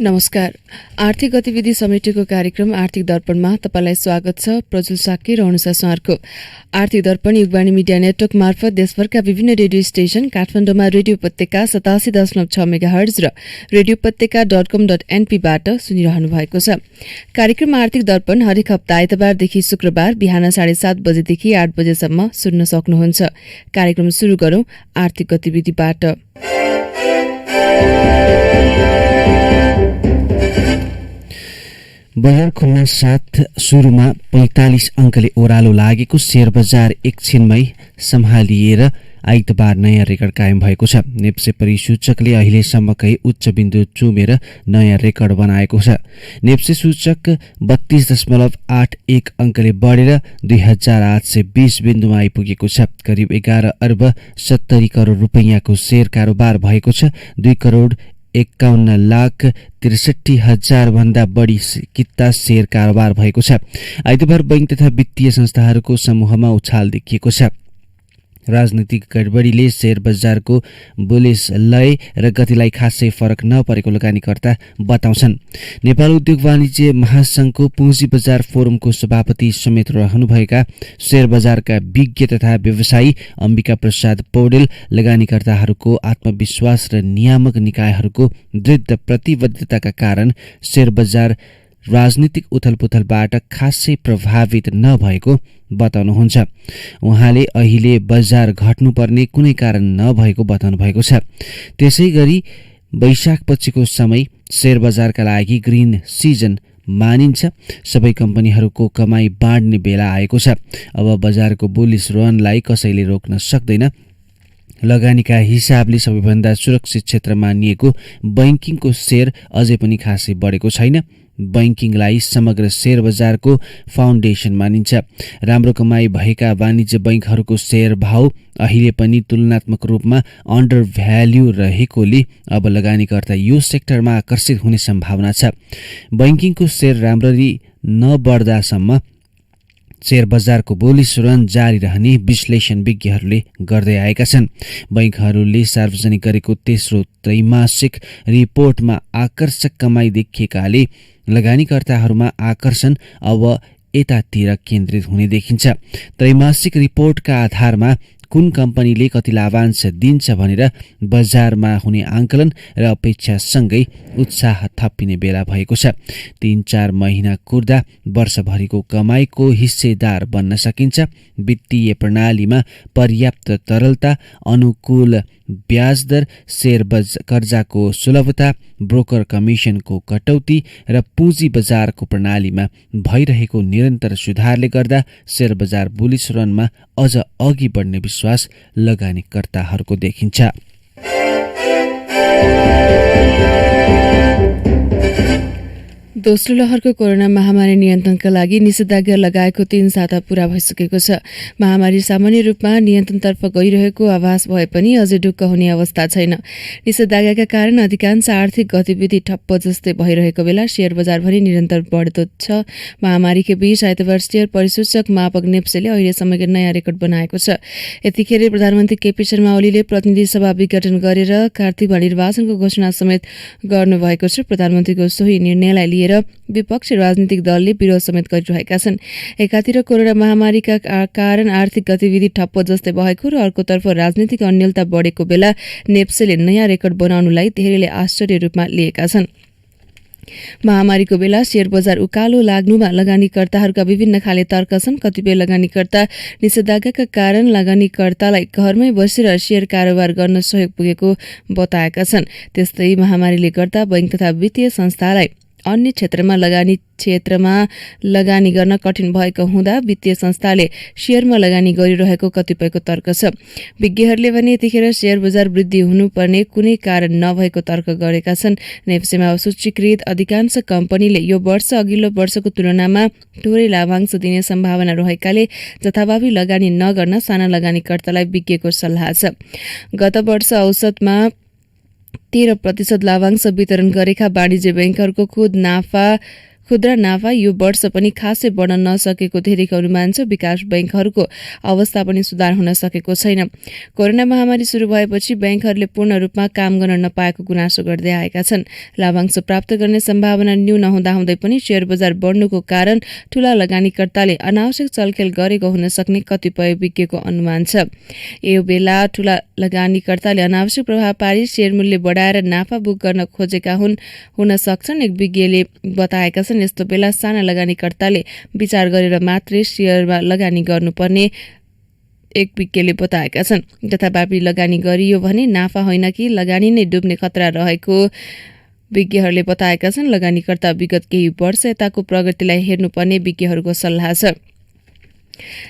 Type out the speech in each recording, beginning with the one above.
नमस्कार। आर्थिक गतिविधि समेटेको कार्यक्रम आर्थिक दर्पणमा तपाईलाई स्वागत छ। प्रजुल साक्य र अनुसा स्वारको आर्थिक दर्पण युगवाणी मिडिया नेटवर्क मार्फत देशभरका विभिन्न रेडियो स्टेशन, काठमाडौँमा रेडियो उपत्यका 87.6 मेगाहर्ज र रेडियो उपत्यका.com.np बाट सुनिरहनु भएको छ। कार्यक्रम आर्थिक दर्पण हरेक हप्ता आइतबारदेखि शुक्रबार बिहान 7:30 बजेदेखि 8 बजेसम्म सुन्न सक्नुहुन्छ। कार्यक्रम सुरु गरौं आर्थिक गतिविधिबाट। बजार खुल्न साथ सुरुमा 45 अङ्कले ओह्रालो लागेको शेयर बजार एकछिनमै सम्हालिएर आइतबार नयाँ रेकर्ड कायम भएको छ। नेप्से परिसूचकले अहिलेसम्मकै उच्च बिन्दु चुमेर नयाँ रेकर्ड बनाएको छ। नेप्से सूचक 32.81 अङ्कले बढेर 2820 बिन्दुमा आइपुगेको छ। करिब 11 अर्ब 70 करोड रुपैयाँको शेयर कारोबार भएको छ। 2,51,63,हजार भन्दा बढी किता शेयर कारोबार भएको छ। आइतबार बैंक तथा वित्तीय संस्थाहरूको समूहमा उछाल देखिएको छ। राजनीतिक गडबडीले शेयर बजारको बुलिस लय र गतिलाई खासै फरक नपरेको लगानीकर्ता बताउँछन्। नेपाल उद्योग वाणिज्य महासंघको पुँजी बजार फोरमको सभापति समेत रहनुभएका शेयर बजारका विज्ञ तथा व्यवसायी अम्बिका प्रसाद पौडेल लगानीकर्ताहरूको आत्मविश्वास र नियामक निकायहरूको दृढ प्रतिबद्धताका कारण शेयर बजार राजनीतिक उथलपुथलबाट खासै प्रभावित नभएको बताउनुहुन्छ। उहाँले अहिले बजार घट्नुपर्ने कुनै कारण नभएको बताउनु भएको छ। त्यसै गरी वैशाख पछिको समय शेयर बजारका लागि ग्रीन सिजन मानिन्छ। सबै कम्पनीहरूको कमाई बाँड्ने बेला आएको छ। अब बजारको बुलिस रनलाई कसैले रोक्न सक्दैन। लगानीका हिसाबले सबैभन्दा सुरक्षित क्षेत्र मानिएको बैंकिङको शेयर अझै पनि खासै बढेको छैन। बैंकिङलाई समग्र शेयर बजारको फाउन्डेसन मानिन्छ। राम्रो कमाई भएका वाणिज्य बैंकहरूको शेयर भाव अहिले पनि तुलनात्मक रूपमा अन्डर भ्याल्यु रहेकोले अब लगानीकर्ता यो सेक्टरमा आकर्षित हुने सम्भावना छ। बैंकिङको शेयर राम्ररी नबढ्दासम्म शेयर बजारको बुलिस रन जारी रहने विश्लेषण विज्ञहरूले गर्दै आएका छन्। बैंकहरूले सार्वजनिक गरेको तेस्रो त्रैमासिक रिपोर्टमा आकर्षक कमाई देखिएकाले लगानीकर्ताहरूमा आकर्षण अब यतातिर केन्द्रित हुने देखिन्छ। त्रैमासिक रिपोर्टका आधारमा कुन कम्पनीले कति लाभांश दिन्छ भनेर बजारमा हुने आंकलन र अपेक्षासँगै उत्साह थपिने बेला भएको छ। 3-4 महिना कुर्दा वर्षभरिको कमाईको हिस्सेदार बन्न सकिन्छ। वित्तीय प्रणालीमा पर्याप्त तरलता, अनुकूल ब्याज दर, शेयर कर्जाको सुलभता, ब्रोकर कमिसनको कटौती र पुँजी बजारको प्रणालीमा भइरहेको निरन्तर सुधारले गर्दा शेयर बजार बुलिस रनमा अझ अघि बढ्ने विश्वास लगानीकर्ताहरूको देखिन्छ। दोस्रो लहरको कोरोना महामारी नियन्त्रणका लागि निषेधाज्ञा लगाएको 3 साता पूरा भइसकेको छ। महामारी सामान्य रूपमा नियन्त्रणतर्फ गइरहेको आभास भए पनि अझै ढुक्क हुने अवस्था छैन। निषेधाज्ञाका कारण अधिकांश आर्थिक गतिविधि ठप्प जस्तै भइरहेको बेला शेयर बजार भने निरन्तर बढ्दो छ। महामारीकै बीच आइतबार शेयर परिसूचक मापक नेप्सेले अहिलेसम्मको नयाँ रेकर्ड बनाएको छ। यतिखेर प्रधानमन्त्री केपी शर्मा ओलीले प्रतिनिधि सभा विघटन गरेर कार्तिकमा निर्वाचनको घोषणा समेत गर्नुभएको छ। प्रधानमन्त्रीको सोही निर्णयलाई लिएर विपक्षी राजनीतिक दलले विरोध समेत गरिरहेका छन्। एकातिर कोरोना महामारीका कारण आर्थिक गतिविधि ठप्प जस्तै भएको र अर्कोतर्फ राजनीतिक अन्यलता बढेको बेला नेप्सेले नयाँ रेकर्ड बनाउनुलाई धेरैले आश्चर्य रूपमा लिएका छन्। महामारीको बेला शेयर बजार उकालो लाग्नुमा लगानीकर्ताहरूका विभिन्न खाले तर्क छन्। कतिपय लगानीकर्ता निषेधाज्ञाका कारण लगानीकर्तालाई घरमै बसेर शेयर कारोबार गर्न सहयोग पुगेको बताएका छन्। त्यस्तै महामारीले गर्दा बैंक तथा वित्तीय संस्थालाई अन्य क्षेत्रमा लगानी गर्न कठिन भएको हुँदा वित्तीय संस्थाले शेयरमा लगानी गरिरहेको कतिपयको तर्क छ। विज्ञहरूले भने यतिखेर शेयर बजार वृद्धि हुनुपर्ने कुनै कारण नभएको तर्क गरेका छन्। नेप्सेमा सूचीकृत अधिकांश कम्पनीले यो वर्ष अघिल्लो वर्षको तुलनामा थोरै लाभांश दिने सम्भावना रहेकाले जथाभावी लगानी नगर्न साना लगानीकर्तालाई विज्ञको सल्लाह छ। गत वर्ष औसतमा 13% लाभांश वितरण गरेका वाणिज्य बैंकहरूको खुद खुद्रा नाफा यो वर्ष पनि खासै बढ्न नसकेको धेरैको अनुमान छ। विकास बैंकहरूको अवस्था पनि सुधार हुन सकेको छैन। कोरोना महामारी सुरु भएपछि बैंकहरूले पूर्ण रूपमा काम गर्न नपाएको गुनासो गर्दै आएका छन्। लाभांश प्राप्त गर्ने सम्भावना न्यून हुँदाहुँदै पनि शेयर बजार बढ्नुको कारण ठूला लगानीकर्ताले अनावश्यक चलखेल गरेको हुन सक्ने कतिपय विज्ञको अनुमान छ। यो बेला ठूला लगानीकर्ताले अनावश्यक प्रभाव पारी शेयर मूल्य बढाएर नाफा बुक गर्न खोजेका हुन सक्छन्। एक विज्ञले बताएका छन्, यस्तो बेला साना लगानीकर्ताले विचार गरेर मात्रै शेयरमा लगानी गर्नुपर्ने एक विज्ञले बताएका छन्। जथाभावी लगानी गरियो भने नाफा होइन कि लगानी नै डुब्ने खतरा रहेको विज्ञहरूले बताएका छन्। लगानीकर्ता विगत केही वर्ष यताको प्रगतिलाई हेर्नुपर्ने विज्ञहरूको सल्लाह छ।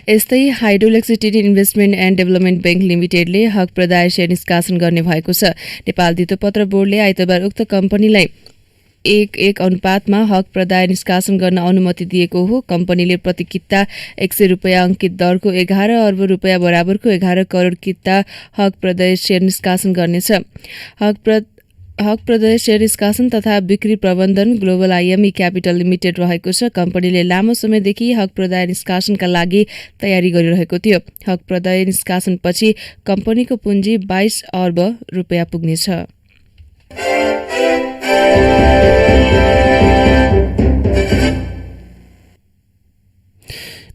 यस्तै hydel electricity investment and development bank लिमिटेडले हक प्रदाय शेयर निष्कासन गर्ने भएको छ। नेपाल धितोपत्र बोर्डले आइतबार उक्त कम्पनीलाई 1:1 अनुपातमा हक प्रदाय निष्कासन गर्न अनुमति दिएको हो। कम्पनीले प्रति किता 100 रुपैयाँ अङ्कित दरको 11 अर्ब रुपैयाँ बराबरको 11 करोड किता हक प्रदाय शेयर निष्कासन गर्नेछ। हक प्रदेश शेयर निष्कासन तथा बिक्री प्रबन्धन ग्लोबल आइएमई क्यापिटल लिमिटेड रहेको छ। कम्पनीले लामो समयदेखि हक प्रदाय निष्कासनका लागि तयारी गरिरहेको थियो। हक प्रदाय निष्कासनपछि कम्पनीको पुँजी 22 अर्ब रुपैयाँ पुग्नेछ।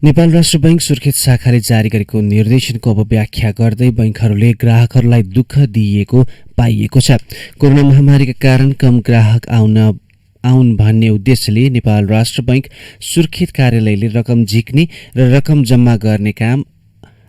नेपाल राष्ट्र बैंक सुर्खेत शाखाले जारी गरेको निर्देशनको अपव्याख्या गर्दै बैंकहरूले ग्राहकहरूलाई दुःख दिएको पाइएको छ। कोरोना महामारीका कारण कम ग्राहक आउन् भन्ने उद्देश्यले नेपाल राष्ट्र बैंक सुर्खेत कार्यालयले रकम झिक्ने र रकम जम्मा गर्ने काम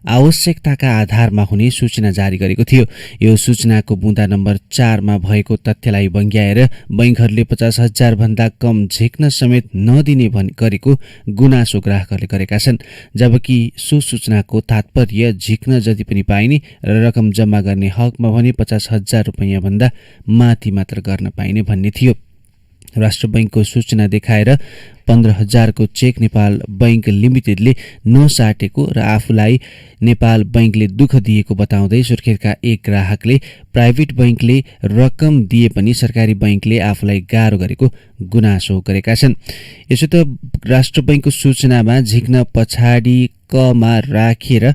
आवश्यकताका आधारमा हुने सूचना जारी गरेको थियो। यो सूचनाको बुँदा नम्बर 4 मा भएको तथ्यलाई बङ्ग्याएर बैंकहरूले 50,000 भन्दा कम झिक्न समेत नदिने गरेको गुनासो ग्राहकहरूले गरेका छन्। जबकि सो सूचनाको तात्पर्य झिक्न जति पनि पाइने र रकम जम्मा गर्ने हकमा भने 50,000 रुपैयाँ भन्दा माथि मात्र गर्न पाइने भन्ने थियो। राष्ट्र बैंकको सूचना देखाएर 15,000 को चेक नेपाल बैंक लिमिटेडले नसाटेको र आफूलाई नेपाल बैंकले दुःख दिएको बताउँदै सुर्खेतका एक ग्राहकले प्राइभेट बैंकले रकम दिए पनि सरकारी बैंकले आफूलाई गाह्रो गरेको गुनासो गरेका छन्। यसो त राष्ट्र बैंकको सूचनामा झिक्न पछाडि कमा राखेर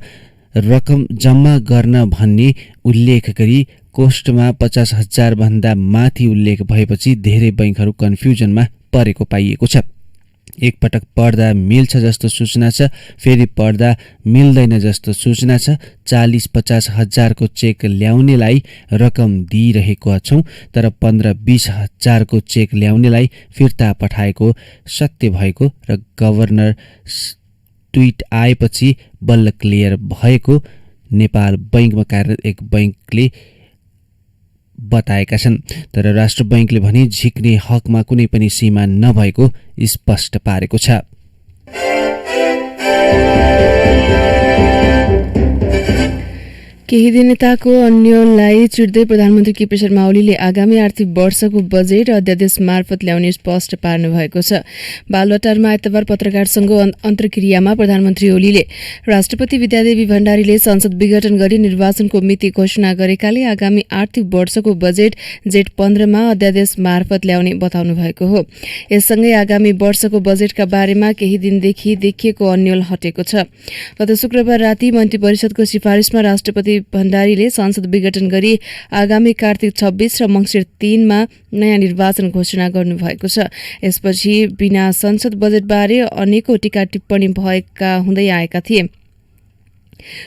रकम जम्मा गर्न भन्ने उल्लेख गरी कोष्टमा 50,000 भन्दा माथि उल्लेख भएपछि धेरै बैंकहरू कन्फ्युजनमा परेको पाइएको छ। एक पटक पढ्दा मिल्छ जस्तो सूचना छ, फेरि पढ्दा मिल्दैन जस्तो सूचना छ। 40-50 हजारको चेक ल्याउनेलाई रकम दिइरहेको छौं, तर 15-20 हजारको चेक ल्याउनेलाई फिर्ता पठाएको सत्य भएको र गभर्नर ट्विट आएपछि बल्ल क्लियर भएको नेपाल बैंकमा कार्यरत एक बैंकले बताएका छन्। तर राष्ट्र बैंकले भने झिक्ने हकमा कुनै पनि सीमा नभएको स्पष्ट पारेको छ। केही दिन यताको अन्यलाई चिर्दै प्रधानमन्त्री केपी शर्मा ओलीले आगामी आर्थिक वर्षको बजेट अध्यादेश मार्फत ल्याउने स्पष्ट पार्नु भएको छ। बालुवाटारमा आइतबार पत्रकार संघ अन्तर्क्रियामा प्रधानमन्त्री ओलीले राष्ट्रपति विद्यादेवी भण्डारीले संसद विघटन गरी निर्वाचनको मिति घोषणा गरेकाले आगामी आर्थिक वर्षको बजेट जेठ 15 मा अध्यादेश मार्फत ल्याउने बताउनु भएको हो। यससँगै आगामी वर्षको बजेटका बारेमा केही दिनदेखि देखिएको अन्यल हटेको छ। गत शुक्रबार राति मन्त्री परिषदको सिफारिसमा राष्ट्रपति भण्डारीले संसद विघटन गरी आगामी कार्तिक 26 र मङ्सिर 3 मा नयाँ निर्वाचन घोषणा गर्नुभएको छ। यसपछि बिना संसद बजेटबारे अनेकौं टीका टिप्पणी भएका हुँदै आएका थिए।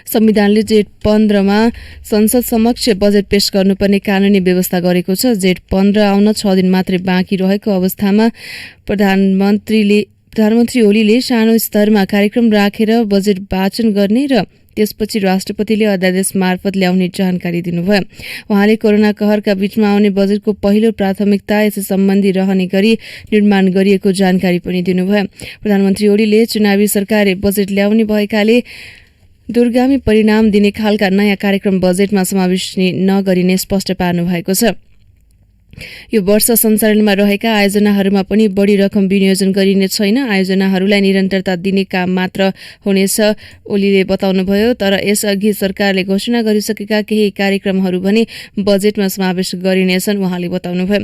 संविधानले जेठ 15 मा संसद समक्ष बजेट पेश गर्नुपर्ने कानूनी व्यवस्था गरेको छ। जेठ 15 आउन 6 दिन मात्रै बाँकी रहेको अवस्थामा प्रधानमन्त्री ओलीले सानो स्तरमा कार्यक्रम राखेर बजेट वाचन गर्ने र त्यसपछि राष्ट्रपतिले अध्यादेश मार्फत ल्याउने जानकारी दिनुभयो। उहाँले कोरोना कहरका बीचमा आउने बजेटको पहिलो प्राथमिकता यसै सम्बन्धी रहने गरी निर्माण गरिएको जानकारी पनि दिनुभयो। प्रधानमन्त्री ओलीले चुनावी सरकारले बजेट ल्याउने भएकाले दूरगामी परिणाम दिने खालका नयाँ कार्यक्रम बजेटमा समावेश नगरिने स्पष्ट पार्नु भएको छ। यो वर्ष सञ्चालनमा रहेका आयोजनाहरूमा पनि बढी रकम विनियोजन गरिने छैन। आयोजनाहरूलाई निरन्तरता दिने काम मात्र हुनेछ ओलीले बताउनुभयो। तर यसअघि सरकारले घोषणा गरिसकेका केही कार्यक्रमहरू भने बजेटमा समावेश गरिनेछन् उहाँले बताउनुभयो।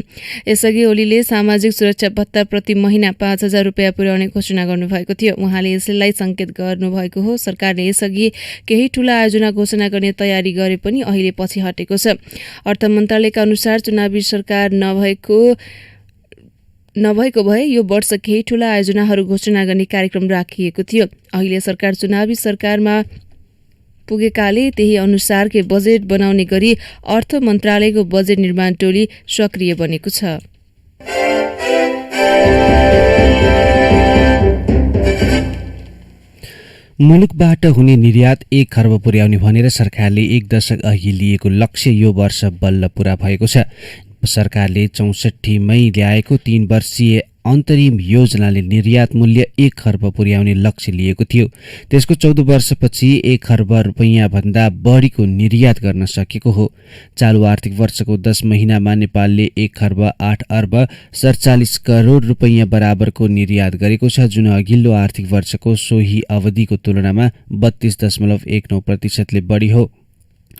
यसअघि ओलीले सामाजिक सुरक्षा भत्ता प्रति महिना 5,000 रुपियाँ पुर्याउने घोषणा गर्नुभएको थियो। उहाँले यसलाई सङ्केत गर्नुभएको हो सरकारले यसअघि केही ठूला आयोजना घोषणा गर्ने तयारी गरे पनि अहिले पछि हटेको छ। अर्थ मन्त्रालयका अनुसार चुनावी सरकार नभएको भए यो वर्ष केही ठूला आयोजनाहरू घोषणा गर्ने कार्यक्रम राखिएको थियो। अहिले सरकार चुनावी सरकारमा पुगेकाले त्यही अनुसारकै बजेट बनाउने गरी अर्थ मन्त्रालयको बजेट निर्माण टोली सक्रिय बनेको छ। मुलुकबाट हुने निर्यात 1 खर्ब पुर्याउने भनेर सरकारले 1 दशक अघि लिएको लक्ष्य यो वर्ष बल्ल पूरा भएको छ। सरकारले 64 मई ल्याएको 3 वर्षीय अन्तरिम योजनाले निर्यात मूल्य 1 खर्ब पुर्याउने लक्ष्य लिएको थियो। त्यसको 14 वर्षपछि 1 खर्ब रुपैयाँ भन्दा बढीको निर्यात गर्न सकेको हो। चालु आर्थिक वर्षको 10 महिनामा नेपालले 1 खर्ब 8 अर्ब 47 करोड रुपैयाँ बराबरको निर्यात गरेको छ, जुन अघिल्लो आर्थिक वर्षको सोही अवधिको तुलनामा 32.19% बढी हो।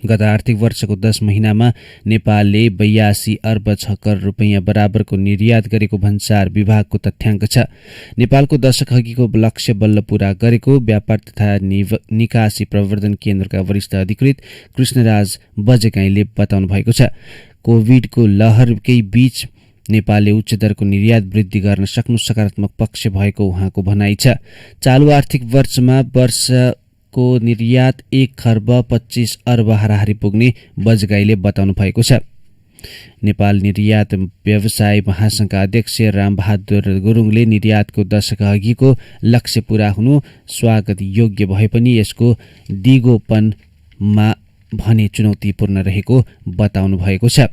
गत आर्थिक वर्षको 10 महिनामा नेपालले 82 अर्ब 6 करोड रुपैयाँ बराबरको निर्यात गरेको भन्सार विभागको तथ्याङ्क छ। नेपालको दशक अघिको लक्ष्य बल्ल पूरा गरेको व्यापार तथा निकासी प्रवर्धन केन्द्रका वरिष्ठ अधिकृत कृष्णराज बजेकाईले बताउनु भएको छ। कोभिडको लहरकै बीच नेपालले उच्च दरको निर्यात वृद्धि गर्न सक्नु सकारात्मक पक्ष भएको उहाँको भनाइ छ। चालु आर्थिक वर्षमा को निर्यात 1 खर्ब 25 अर्ब हाराहारी पुग्ने बजगाईले बताउनु भएको छ। नेपाल निर्यात व्यवसाय महासङ्घका अध्यक्ष रामबहादुर गुरुङले निर्यातको दशक अघिको लक्ष्य पूरा हुनु स्वागत योग्य भए पनि यसको दिगोपनमा भने चुनौतीपूर्ण रहेको बताउनु भएको छ।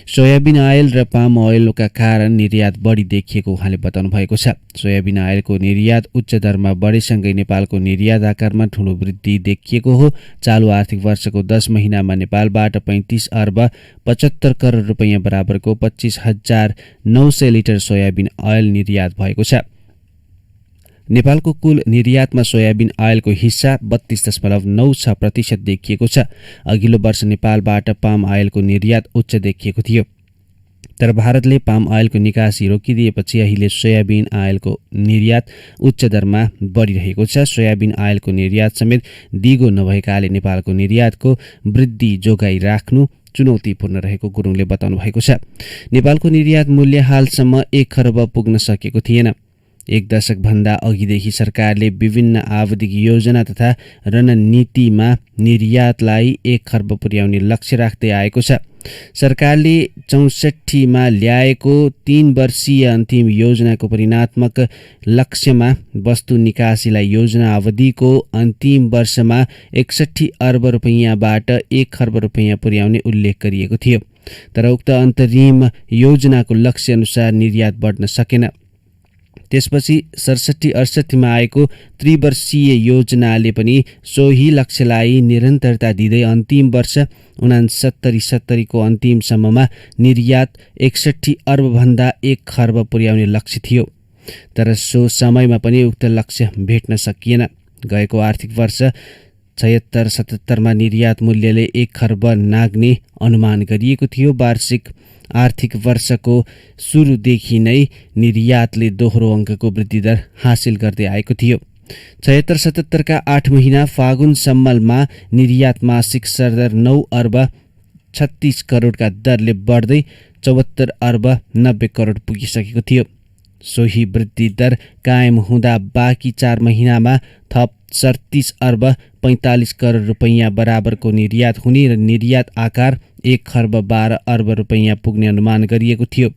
सोयाबिन आयल र पाम ओइलका कारण निर्यात बढी देखिएको उहाँले बताउनु भएको छ। सोयाबिन आयलको निर्यात उच्च दरमा बढेसँगै नेपालको निर्यात आकारमा ठूलो वृद्धि देखिएको हो। चालु आर्थिक वर्षको 10 महिनामा नेपालबाट 35 अर्ब 75 करोड रुपैयाँ बराबरको 25,900 लिटर सोयाबिन आयल निर्यात भएको छ। नेपालको कुल निर्यातमा सोयाबिन आयलको हिस्सा 32.96% देखिएको छ। अघिल्लो वर्ष नेपालबाट पाम आयलको निर्यात उच्च देखिएको थियो, तर भारतले पाम आयलको निकासी रोकिदिएपछि अहिले सोयाबिन आयलको निर्यात उच्च दरमा बढिरहेको छ। सोयाबिन आयलको निर्यात समेत दिगो नभएकाले नेपालको निर्यातको वृद्धि जोगाइ राख्नु चुनौतीपूर्ण रहेको गुरुङले बताउनु भएको छ। नेपालको निर्यात मूल्य हालसम्म 1 खर्ब पुग्न सकेको थिएन। 1 दशक भन्दा अघिदेखि सरकारले विभिन्न आवधिक योजना तथा रणनीतिमा निर्यातलाई 1 खर्ब पुर्याउने लक्ष्य राख्दै आएको छ। सरकारले 64 मा ल्याएको 3 वर्षीय अन्तिम योजनाको परिणात्मक लक्ष्यमा वस्तु निकासीलाई योजना अवधिको अन्तिम वर्षमा 61 अर्ब रुपैयाँबाट 1 खर्ब रुपैयाँ पुर्याउने उल्लेख गरिएको थियो, तर उक्त अन्तरिम योजनाको लक्ष्य अनुसार निर्यात बढ्न सकेन। त्यसपछि 67-68 मा आएको त्रिवर्षीय योजनाले पनि सोही लक्ष्यलाई निरन्तरता दिँदै अन्तिम वर्ष 69-70 को अन्तिमसम्ममा निर्यात 61 अर्ब भन्दा 1 खर्ब पुर्याउने लक्ष्य थियो, तर सो समयमा पनि उक्त लक्ष्य भेट्न सकिएन। गएको आर्थिक वर्ष 76-77 मा निर्यात मूल्यले 1 खर्ब नाग्ने अनुमान गरिएको थियो। वार्षिक आर्थिक वर्षको सुरुदेखि नै निर्यातले दोहोरो अङ्कको वृद्धि दर हासिल गर्दै आएको थियो। 76-77 का 8 महिना फागुनसम्ममा निर्यात मासिक सरदर 9 अर्ब 36 करोडका दरले बढ्दै 74 अर्ब 90 करोड पुगिसकेको थियो। सोही वृद्धि दर कायम हुँदा बाँकी 4 महिनामा थप 37 अर्ब 45 करोड रुपैयाँ बराबरको निर्यात हुने र निर्यात आकार 1 खर्ब 12 अर्ब रुपैयाँ पुग्ने अनुमान गरिएको थियो,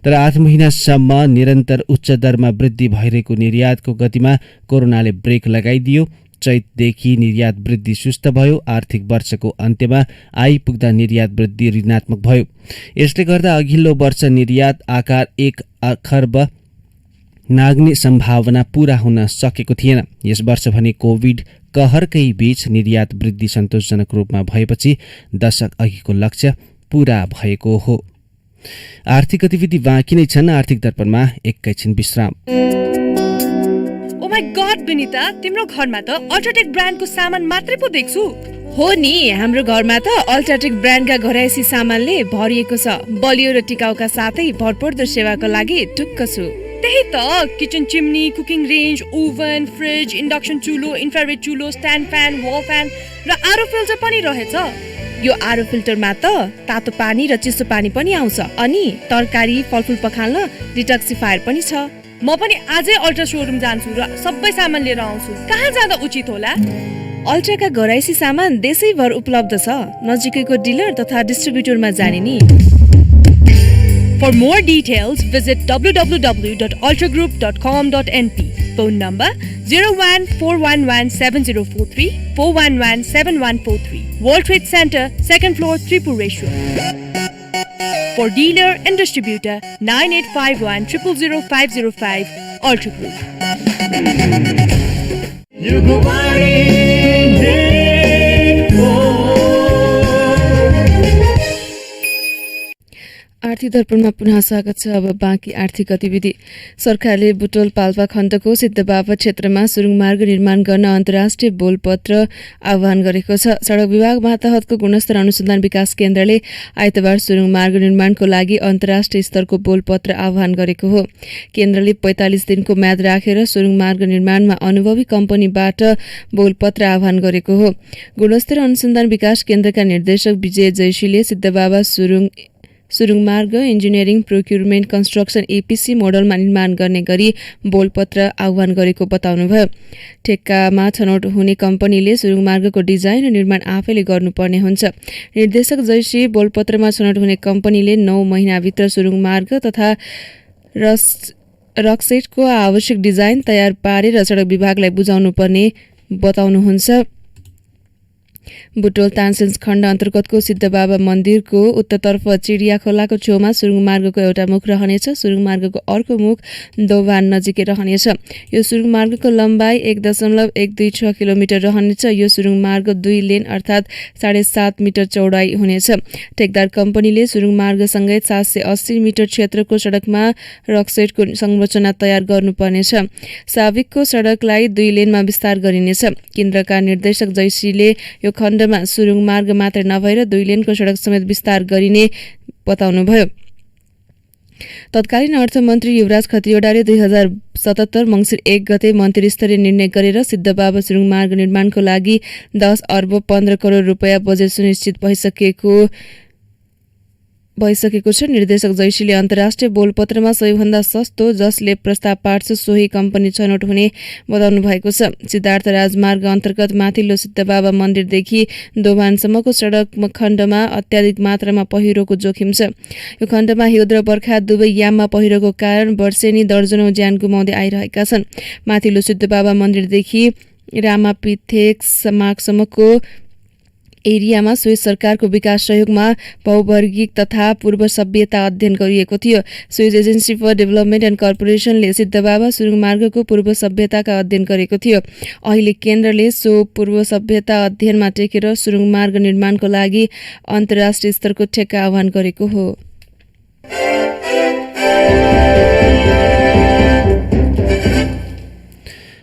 तर 8 महिनासम्म निरन्तर उच्च दरमा वृद्धि भइरहेको निर्यातको गतिमा कोरोनाले ब्रेक लगाइदियो। चैतदेखि निर्यात वृद्धि सुस्त भयो। आर्थिक वर्षको अन्त्यमा आइपुग्दा निर्यात वृद्धि ऋणात्मक भयो। यसले गर्दा अघिल्लो वर्ष निर्यात आकार 1 खर्ब नाग्ने सम्भावना पूरा हुन सकेको थिएन। यस वर्ष भने कोभिड कहरकै बीच निर्यात वृद्धि सन्तोषजनक रूपमा भएपछि दशक अघिको लक्ष्य पूरा भएको हो। आर्थिक गतिविधि बाँकी नै छन्। आर्थिक दर्पणमा एकैछिन विश्राम। ओ माय गॉड विनिता, तिम्रो घरमा त अल्ट्राटेक ब्रान्डको सामान मात्रै पो देख्छु। हो नि, हाम्रो घरमा त अल्ट्राटेक ब्रान्डका घरायसी सामानले भरिएको छ। बलियो र टिकाउका साथै भरपर्दो सेवाको लागि ढुक्क छु। त्यही त, kitchen chimney, cooking range, oven, fridge, induction चुलो, इन्फ्रारेड चुलो, स्ट्यान्ड फ्यान, वल फ्यान र आरो फिल्टर पनि रहेछ। यो आरो फिल्टरमा त तातो पानी र चिसो पानी पनि आउँछ। अनि तरकारी फलफुल पखाल्न डिटक्सिफायर पनि छ। म पनि आजै अल्ट्रा सोरुम जान्छु र सबै सामान लिएर आउँछु। कहाँ जाँदा उचित होला? अल्ट्राका घरायसी सामान देशैभर उपलब्ध छ। नजिकैको डिलर तथा डिस्ट्रिब्युटरमा जाने नि। For more details, visit www.ultragroup.com.np. Phone number 01-411-7043, 411-7143. World Trade Center, 2nd floor, Tripureshwar. For dealer and distributor, 9851 000 505, Ultra Group. आर्थिक दर्पणमा पुनः स्वागत छ। अब बाँकी आर्थिक गतिविधि। सरकारले बुटोल पाल्पा खण्डको सिद्धबाबा क्षेत्रमा सुरुङ मार्ग निर्माण गर्न अन्तर्राष्ट्रिय बोलपत्र आह्वान गरेको छ। सडक विभाग मातहतको गुणस्तर अनुसन्धान विकास केन्द्रले आइतबार सुरुङ मार्ग निर्माणको लागि अन्तर्राष्ट्रिय स्तरको बोलपत्र आह्वान गरेको हो। केन्द्रले 45 दिनको म्याद राखेर सुरुङ मार्ग निर्माणमा अनुभवी कम्पनीबाट बोलपत्र आह्वान गरेको हो। गुणस्तर अनुसन्धान विकास केन्द्रका निर्देशक विजय जैशीले सिद्धबाबा सुरुङ मार्ग इन्जिनियरिङ प्रोक्युरमेन्ट कन्स्ट्रक्सन एपिसी मोडलमा निर्माण गर्ने गरी बोलपत्र आह्वान गरेको बताउनुभयो। ठेक्कामा छनौट हुने कम्पनीले सुरुङ मार्गको डिजाइन र निर्माण आफैले गर्नुपर्ने हुन्छ। निर्देशक जैशी बोलपत्रमा छनौट हुने कम्पनीले 9 महिनाभित्र सुरुङ मार्ग तथा रकसेटको आवश्यक डिजाइन तयार पारेर सडक विभागलाई बुझाउनुपर्ने बताउनुहुन्छ। बुटोल तानसेन्स खण्ड अन्तर्गतको सिद्धबाबा मन्दिरको उत्तरतर्फ चिडिया खोलाको छेउमा सुरुङ मार्गको एउटा मुख रहनेछ। सुरुङ मार्गको अर्को मुख दोभान नजिकै रहनेछ। यो सुरुङ मार्गको लम्बाइ 1.126 किलोमिटर रहनेछ। यो सुरुङ मार्ग 2 लेन अर्थात् 7.5 मिटर चौडाइ हुनेछ। ठेकदार कम्पनीले सुरुङ मार्गसँगै 780 मिटर क्षेत्रको सडकमा रकसेटको संरचना तयार गर्नुपर्नेछ। साविकको सडकलाई 2 लेनमा विस्तार गरिनेछ। केन्द्रका निर्देशक जैशीले यो खण्डमा सुरुङ मार्ग मात्र नभएर 2 लेनको सडक समेत विस्तार गरिने बताउनुभयो। तत्कालीन अर्थमन्त्री युवराज खतिवडाले 2077 मङ्सिर 1 गते मन्त्रीस्तरीय निर्णय गरेर सिद्धबाबा सुरुङ मार्ग निर्माणको लागि 10 अर्ब 15 करोड रुपियाँ बजेट सुनिश्चित भइसकेको छ। निर्देशक जैशीले अन्तर्राष्ट्रिय बोलपत्रमा सबैभन्दा सस्तो जसले प्रस्ताव पार्छ सोही कम्पनी छनौट हुने बताउनु भएको छ। सिद्धार्थ राजमार्ग अन्तर्गत माथिल्लो सिद्धबाबा मन्दिरदेखि दोभानसम्मको सडक खण्डमा अत्याधिक मात्रामा पहिरोको जोखिम छ। यो खण्डमा हिउँद र बर्खा दुवै याममा पहिरोको कारण वर्षेनी दर्जनौं ज्यान गुमाउँदै आइरहेका छन्। माथिल्लो सिद्धबाबा मन्दिरदेखि रामापिथेक मार्गसम्मको एरियामा स्विस सरकारको विकास सहयोगमा भौवर्गिक तथा पूर्व सभ्यता अध्ययन गरिएको थियो। Swiss agency for development and कर्पोरेसनले सिद्धबाबा सुरुङ मार्गको पूर्व सभ्यताका अध्ययन गरेको थियो। अहिले केन्द्रले सो पूर्व सभ्यता अध्ययनमा टेकेर सुरुङ मार्ग निर्माणको लागि अन्तर्राष्ट्रिय स्तरको ठेक्का आह्वान गरेको हो।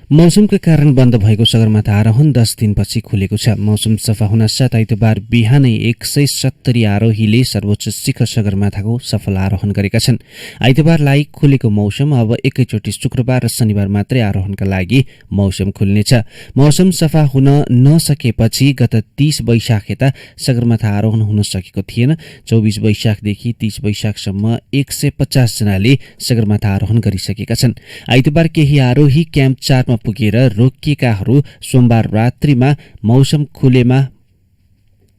मौसमका कारण बन्द भएको सगरमाथा आरोहण 10 दिनपछि खुलेको छ। मौसम सफा हुनासाथ आइतबार बिहानै 170 आरोहीले सर्वोच्च शिखर सगरमाथाको सफल आरोहण गरेका छन्। आइतबारलाई खुलेको मौसम अब एकैचोटि शुक्रबार र शनिबार मात्रै आरोहणका लागि मौसम खुल्नेछ। मौसम सफा हुन नसकेपछि गत 30 वैशाख यता सगरमाथा आरोहण हुन सकेको थिएन। 24 वैशाखदेखि 30 वैशाखसम्म 150 जनाले सगरमाथा आरोहण गरिसकेका छन्। आइतबार केही आरोही क्याम्प 4 मा पुगेर रोकिएकाहरू सोमबार रात्रिमा मौसम खुलेमा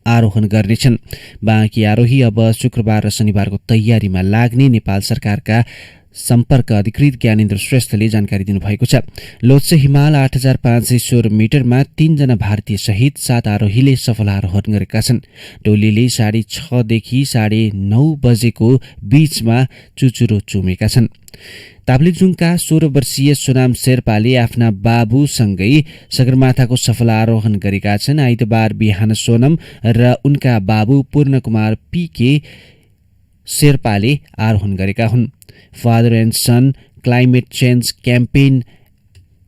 आरोहण गर्नेछन्। बाँकी आरोही अब शुक्रबार र शनिबारको तयारीमा लाग्ने नेपाल सरकारका सम्पर्क अधिकृत ज्ञानेन्द्र श्रेष्ठले जानकारी दिनुभएको छ। लोत्से हिमाल 8516 मिटरमा 3 जना भारतीय सहित 7 आरोहीले सफल आरोहण गरेका छन्। टोलीले 6:30 देखि 9:30 बजेको बीचमा चुचुरो चुमेका छन्। ताप्लेजुङका 16 वर्षीय सोनाम शेर्पाले आफ्ना बाबुसँगै सगरमाथाको सफल आरोहण गरेका छन्। आइतबार बिहान सोनम र उनका बाबु पूर्णकुमार पीके शेर्पाले आरोहण गरेका हुन्। Father and sun climate change campaign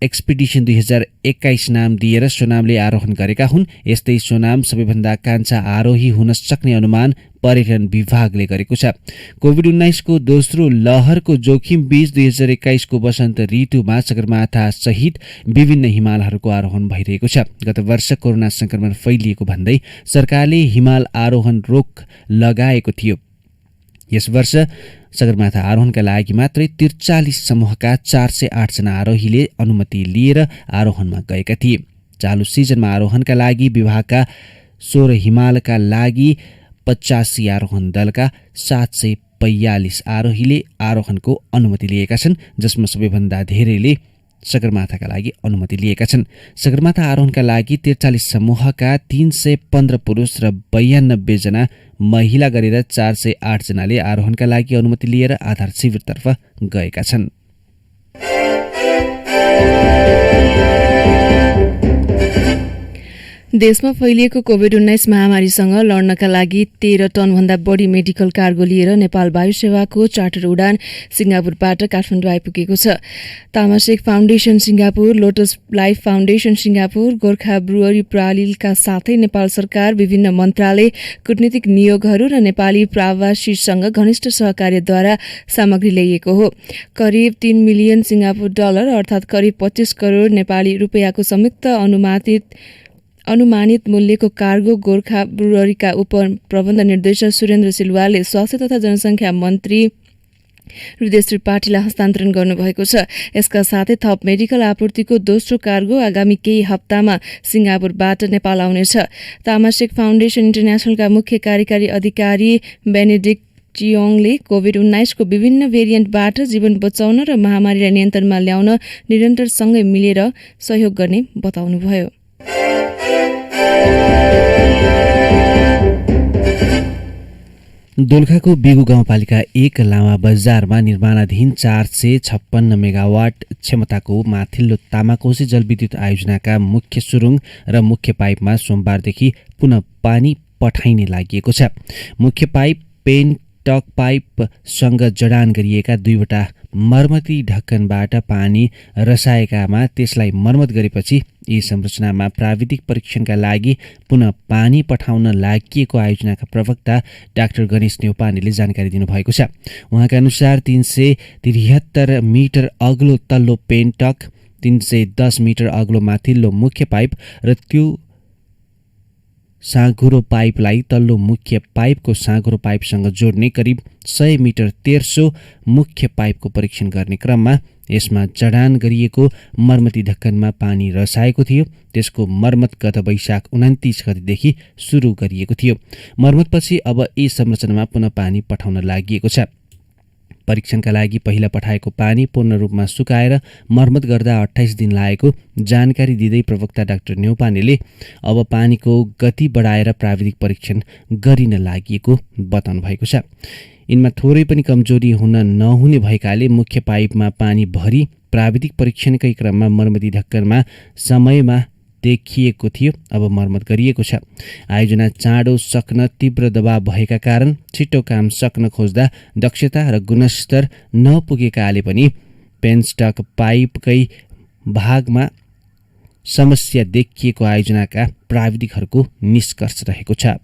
expedition 2021 नाम दिएर सोनामले आरोहण गरेका हुन्। यस्तै सोनाम सबैभन्दा कान्छा आरोही हुन सक्ने अनुमान पर्यटन विभागले गरेको छ। कोभिड-19 को दोस्रो लहरको जोखिम बीच 2021 को वसन्त ऋतुमा सगरमाथा सहित विभिन्न हिमालहरूको आरोहण भइरहेको छ। गत वर्ष कोरोना संक्रमण फैलिएको भन्दै सरकारले हिमाल आरोहण रोक लगाएको थियो। यस वर्ष सगरमाथा आरोहणका लागि मात्रै 43 समूहका 408 जना आरोहीले अनुमति लिएर आरोहणमा गएका थिए। चालु सिजनमा आरोहणका लागि विभागका 16 हिमालका लागि 85 आरोहण दलका 742 आरोहीले आरोहणको अनुमति लिएका छन्, जसमा सबैभन्दा धेरैले सगरमाथाका लागि अनुमति लिएका छन्। सगरमाथा आरोहणका लागि 43 समूहका 315 पुरुष र 92 जना महिला गरेर 408 जनाले आरोहणका लागि अनुमति लिएर आधार शिविरतर्फ गएका छन्। देशमा फैलिएको कोभिड-19 महामारीसँग लड्नका लागि 13 टनभन्दा बढी मेडिकल कार्गो लिएर नेपाल वायु सेवाको चार्टर उडान सिंगापुरबाट काठमाडौँ आइपुगेको छ। Temasek foundation Singapore, Lotus life foundation Singapore, Gorkha brewery प्रालिलका साथै नेपाल सरकार, विभिन्न मन्त्रालय, कूटनीतिक नियोगहरू र नेपाली प्रवासीसँग घनिष्ठ सहकार्यद्वारा सामग्री ल्याइएको हो। करिब 3 मिलियन सिंगापुर डलर अर्थात् करिब 25 करोड नेपाली रुपैयाँको संयुक्त अनुमानित मूल्यको कार्गो गोर्खा ब्रुअरीका उप प्रबन्ध निर्देशक सुरेन्द्र सिलवालले स्वास्थ्य तथा जनसङ्ख्या मन्त्री हृदय त्रिपाठीलाई हस्तान्तरण गर्नुभएको छ। यसका साथै थप मेडिकल आपूर्तिको दोस्रो कार्गो आगामी केही हप्तामा सिंगापुरबाट नेपाल आउनेछ। तामासेक फाउन्डेसन इन्टरनेसनलका मुख्य कार्यकारी अधिकारी बेनेडिक्ट चियोङले कोभिड-19 को विभिन्न भेरिएन्टबाट जीवन बचाउन र महामारीलाई नियन्त्रणमा ल्याउन निरन्तरसँगै मिलेर सहयोग गर्ने बताउनुभयो। दोलखाको बिगु गाउँपालिका 1 लामा बजारमा निर्माणाधीन 456 मेगावाट क्षमताको माथिल्लो तामाकोशी जलविद्युत आयोजनाका मुख्य सुरुङ र मुख्य पाइपमा सोमबारदेखि पुनः पानी पठाइने लागि छ। मुख्य पाइप पेन्टक पाइपसँग जडान गरिएका 2वटा मर्मती ढक्कनबाट पानी रसाएकामा त्यसलाई मर्मत गरेपछि यी संरचनामा प्राविधिक परीक्षणका लागि पुनः पानी पठाउन लागि आयोजनाका प्रवक्ता डाक्टर गणेश न्यौपानेले जानकारी दिनुभएको छ। उहाँका अनुसार 373 मिटर अग्लो तल्लो पेन्टक, 310 मिटर अग्लो माथिल्लो मुख्य पाइप र त्यो साँघुरो पाइपलाई तल्लो मुख्य पाइपको साँघुरो पाइपसँग जोड्ने करिब 100 मिटर तेर्सो मुख्य पाइपको परीक्षण गर्ने क्रममा यसमा जडान गरिएको मर्मती ढक्कनमा पानी रसाएको थियो। त्यसको मर्मत गत वैशाख 29 गतेदेखि सुरु गरिएको थियो। मर्मतपछि अब यी संरचनामा पुनः पानी पठाउन लागि छ। परीक्षणका लागि पहिला पठाएको पानी पूर्ण रूपमा सुकाएर मर्मत गर्दा 28 दिन लागेको जानकारी दिँदै प्रवक्ता डाक्टर न्यौपानेले अब पानीको गति बढाएर प्राविधिक परीक्षण गरिन लागि बताउनु भएको छ। यिनमा थोरै पनि कमजोरी हुन नहुने भएकाले मुख्य पाइपमा पानी भरी प्राविधिक परीक्षणकै क्रममा मर्मती ढक्कनमा समयमा देखिएको थियो। अब मर्मत गरिएको छ। आयोजना चाँडो सक्न तीव्र दबाव भएका कारण छिटो काम सक्न खोज्दा दक्षता र गुणस्तर नपुगेकाले पनि पेन्स्टक पाइपकै भागमा समस्या देखिएको आयोजनाका प्राविधिकहरूको निष्कर्ष रहेको छ।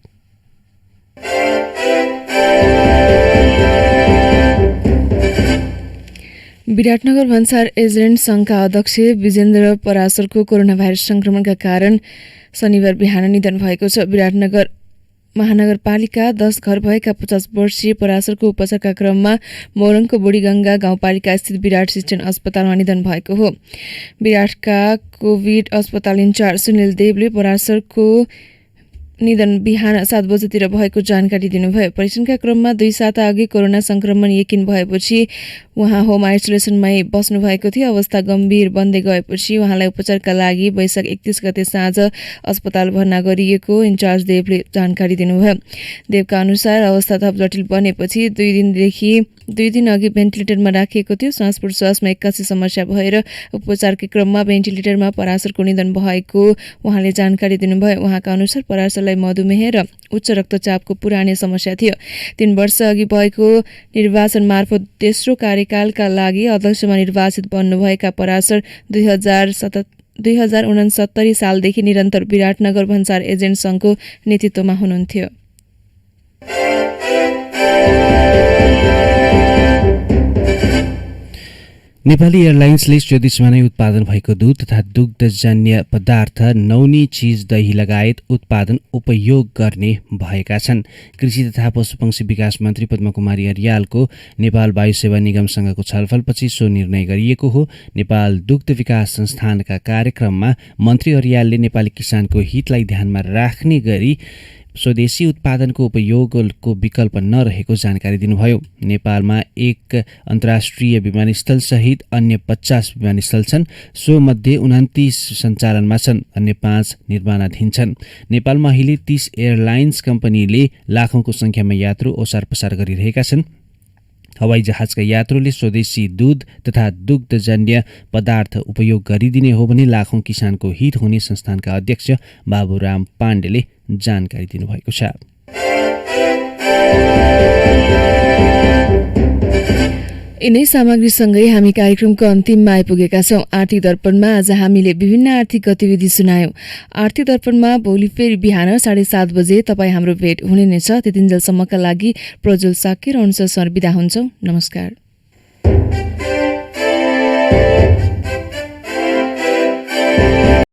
विराटनगर भन्सार एजेन्ट संघका अध्यक्ष विजेन्द्र पराशरको कोरोना भाइरस संक्रमणका कारण शनिबार बिहान निधन भएको छ। विराटनगर महानगरपालिका 10 घर भएका 50 वर्षीय पराशरको उपचारका क्रममा मोरङको बुढीगंगा गाउँपालिका स्थित विराट सिस्टन अस्पतालमा निधन भएको हो। विराटका कोभिड अस्पताल इन्चार्ज सुनिल देवले पराशरको निधन बिहान 7 बजेतिर भएको जानकारी दिनुभयो। परीक्षणका क्रममा 2 साता अघि कोरोना संक्रमण यकिन भएपछि उहाँ होम आइसोलेसनमै बस्नु भएको थियो। अवस्था गम्भीर बन्दै गएपछि उहाँलाई उपचारका लागि वैशाख 31 गते साँझ अस्पताल भर्ना गरिएको इन्चार्ज देवले जानकारी दिनुभयो। देवका अनुसार अवस्था थप जटिल बनेपछि 2 दिन अघि भेन्टिलेटरमा राखिएको थियो। श्वास प्रश्वासमा 81 समस्या भएर उपचारकै क्रममा भेन्टिलेटरमा पराशरको निधन भएको उहाँले जानकारी दिनुभयो। उहाँका अनुसार पराशर परिवारलाई मधुमेह र उच्च रक्तचापको पुरानै समस्या थियो। 3 वर्ष अघि भएको निर्वाचन मार्फत तेस्रो कार्यकालका लागि अध्यक्षमा निर्वाचित बन्नुभएका पराशर 2069 सालदेखि निरन्तर विराटनगर भन्सार एजेन्ट सङ्घको नेतृत्वमा हुनुहुन्थ्यो। नेपाली एयरलाइन्सले स्वदेशमा नै उत्पादन भएको दूध तथा दुग्धजन्य पदार्थ, नौनी, चीज, दही लगायत उत्पादन उपयोग गर्ने भएका छन्। कृषि तथा पशुपक्षी विकास मन्त्री पद्मकुमारी अर्यालको नेपाल वायु सेवा निगमसँगको छलफलपछि सो निर्णय गरिएको हो। नेपाल दुग्ध विकास संस्थानका कार्यक्रममा मन्त्री अर्यालले नेपाली किसानको हितलाई ध्यानमा राख्ने गरी स्वदेशी उत्पादनको उपयोगको विकल्प नरहेको जानकारी दिनुभयो। नेपालमा 1 अन्तर्राष्ट्रिय विमानस्थल सहित अन्य 50 विमानस्थल छन्। सो मध्ये 29 सञ्चालनमा छन्, अन्य 5 निर्माणाधीन छन्। नेपालमा अहिले 30 एयरलाइन्स कम्पनीले लाखौंको संख्यामा यात्रु ओसार पसार गरिरहेका छन्। हवाई जहाजका यात्रुले स्वदेशी दूध तथा दुग्धजन्य पदार्थ उपयोग गरिदिने हो भने लाखौं किसानको हित हुने संस्थानका अध्यक्ष बाबुराम पाण्डेले जानकारी दिनुभएको छ। यिनै सामग्रीसँगै हामी कार्यक्रमको अन्तिममा आइपुगेका छौं। आर्थिक दर्पणमा आज हामीले विभिन्न आर्थिक गतिविधि सुनायौं। आर्थिक दर्पणमा भोलि फेरि बिहान 7:30 बजे तपाईँ हाम्रो भेट हुने नै छ। त्यतिन्जेलसम्मका लागि प्रज्वल साक्य र अनुसा सर बिदा हुन्छौं। नमस्कार।